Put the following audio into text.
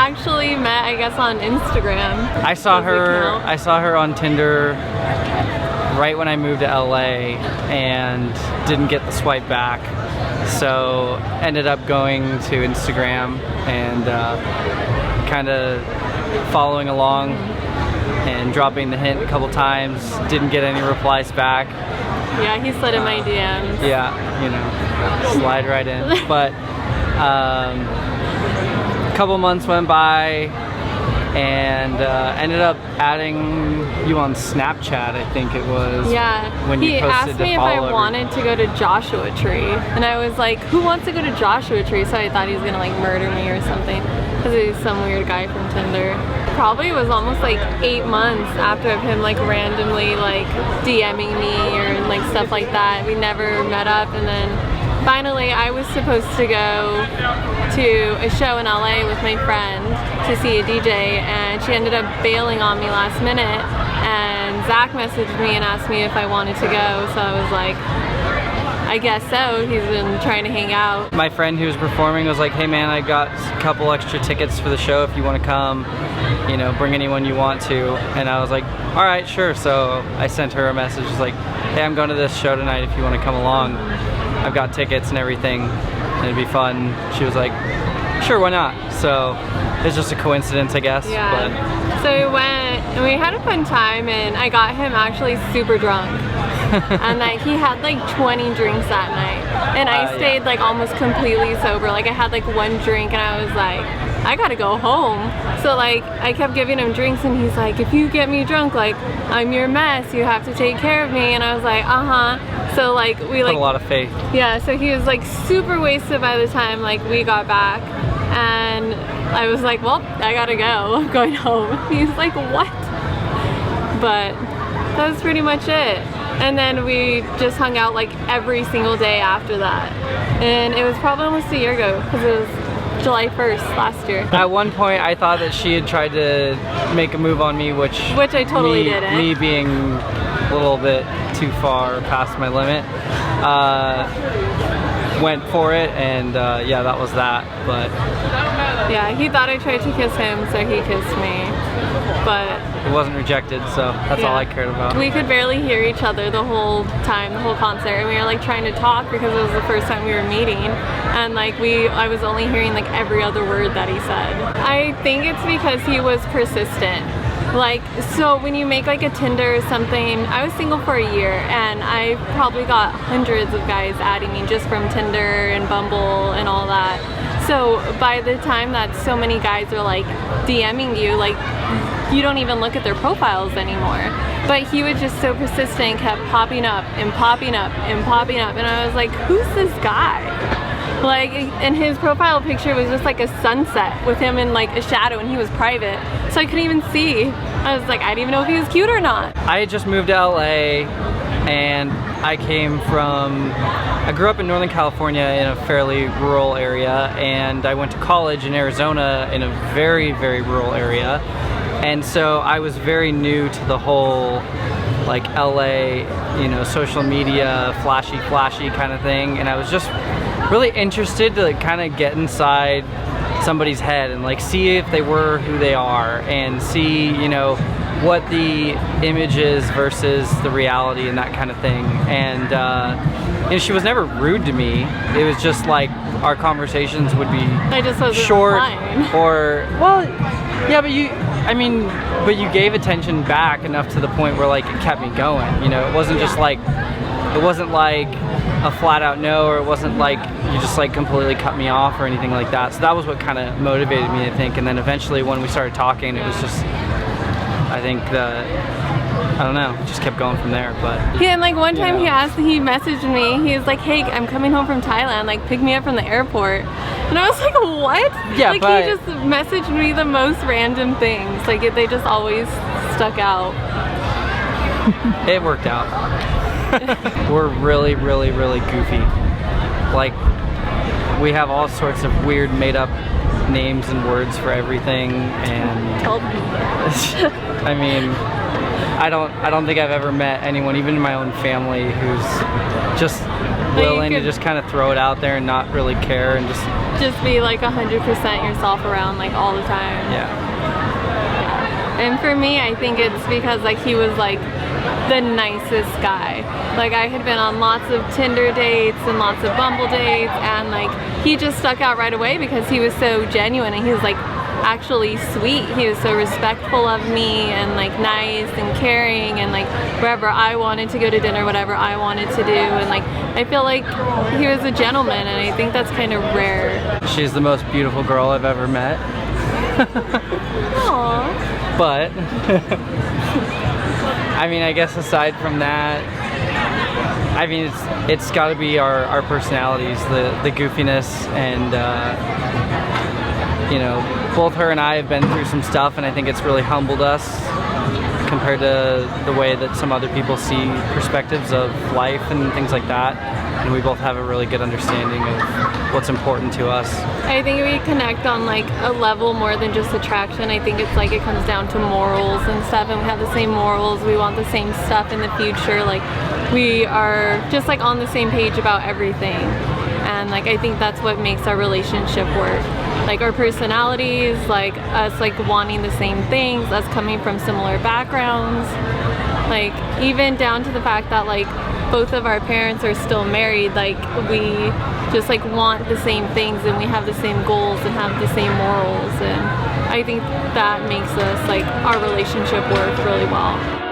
actually met, I guess, on Instagram. I saw her on Tinder right when I moved to LA and didn't get the swipe back. So ended up going to Instagram and kind of following along and dropping the hint a couple times. Didn't get any replies back. Yeah, he slid in my DMs. Yeah, you know, slide right in. But a couple months went by and ended up adding you on Snapchat, I think it was. Yeah, when he you posted asked me if I wanted to go to Joshua Tree, and I was like, who wants to go to Joshua Tree? So I thought he was gonna like murder me or something, because he's some weird guy from Tinder. Probably was almost like 8 months after of him like randomly like DMing me or like stuff like that. We never met up, and then finally I was supposed to go to a show in LA with my friend to see a DJ, and she ended up bailing on me last minute, and Zach messaged me and asked me if I wanted to go, so I was like, I guess so. He's been trying to hang out. My friend who was performing was like, hey man, I got a couple extra tickets for the show if you want to come, you know, bring anyone you want to. And I was like, all right, sure. So I sent her a message, just like, hey, I'm going to this show tonight if you want to come along. I've got tickets and everything, and it'd be fun. She was like, sure, why not? So it's just a coincidence, I guess. Yeah. But so we went and we had a fun time, and I got him actually super drunk. And like he had like 20 drinks that night, and I stayed like almost completely sober. Like I had like one drink and I was like, I gotta go home. So like I kept giving him drinks, and he's like, if you get me drunk, like I'm your mess, you have to take care of me. And I was like, so like we like put a lot of faith. Yeah, so he was like super wasted by the time like we got back, and I was like, well, I gotta go, I'm going home. He's like, what? But that was pretty much it. And then we just hung out like every single day after that. And it was probably almost a year ago, because it was July 1st last year. At one point I thought that she had tried to make a move on me, which I totally didn't. Me being a little bit too far past my limit, went for it, and yeah, that was that. But yeah, he thought I tried to kiss him, so he kissed me. But it wasn't rejected, so that's all I cared about. We could barely hear each other the whole time, the whole concert, and we were like trying to talk because it was the first time we were meeting, and like I was only hearing like every other word that he said. I think it's because he was persistent. Like, so when you make like a Tinder or something, I was single for a year, and I probably got hundreds of guys adding me just from Tinder and Bumble and all that. So by the time that so many guys are like DMing you, like you don't even look at their profiles anymore. But he was just so persistent, kept popping up and popping up and popping up, and I was like, who's this guy? Like, and his profile picture was just like a sunset with him in like a shadow, and he was private, so I couldn't even see. I was like, I didn't even know if he was cute or not. I had just moved to LA, and I grew up in Northern California in a fairly rural area, and I went to college in Arizona in a very, very rural area. And so I was very new to the whole like LA, you know, social media, flashy kind of thing, and I was just really interested to like kind of get inside somebody's head and like see if they were who they are, and see, you know, what the image is versus the reality and that kind of thing. And you know, she was never rude to me. It was just like our conversations would be short, or well, yeah, but you gave attention back enough to the point where like it kept me going. You know, it wasn't just like, it wasn't like a flat out no, or it wasn't like you just like completely cut me off or anything like that. So that was what kind of motivated me, I think. And then eventually when we started talking, it was just, I think that, I don't know, it just kept going from there. But yeah, and like one time he messaged me, he was like, hey, I'm coming home from Thailand, like pick me up from the airport. And I was like, what? Yeah, like he just messaged me the most random things. Like they just always stuck out. It worked out. We're really, really, really goofy. Like, we have all sorts of weird made up names and words for everything, and I mean, I don't think I've ever met anyone, even in my own family, who's just willing to just kind of throw it out there and not really care, and just just be like 100% yourself around like all the time. Yeah. And for me, I think it's because like he was like the nicest guy. Like I had been on lots of Tinder dates and lots of Bumble dates, and like he just stuck out right away because he was so genuine and he was like actually sweet. He was so respectful of me and like nice and caring, and like wherever I wanted to go to dinner, whatever I wanted to do, and like I feel like he was a gentleman, and I think that's kind of rare. She's the most beautiful girl I've ever met. Aww. But I mean, I guess aside from that, I mean, it's got to be our personalities, the goofiness, and you know, both her and I have been through some stuff, and I think it's really humbled us compared to the way that some other people see perspectives of life and things like that. And we both have a really good understanding of what's important to us. I think we connect on like a level more than just attraction. I think it's like it comes down to morals and stuff, and we have the same morals. We want the same stuff in the future. Like we are just like on the same page about everything. And like I think that's what makes our relationship work. Like our personalities, like us like wanting the same things, us coming from similar backgrounds. Like even down to the fact that like both of our parents are still married, like we just like want the same things, and we have the same goals and have the same morals, and I think that makes us like our relationship work really well.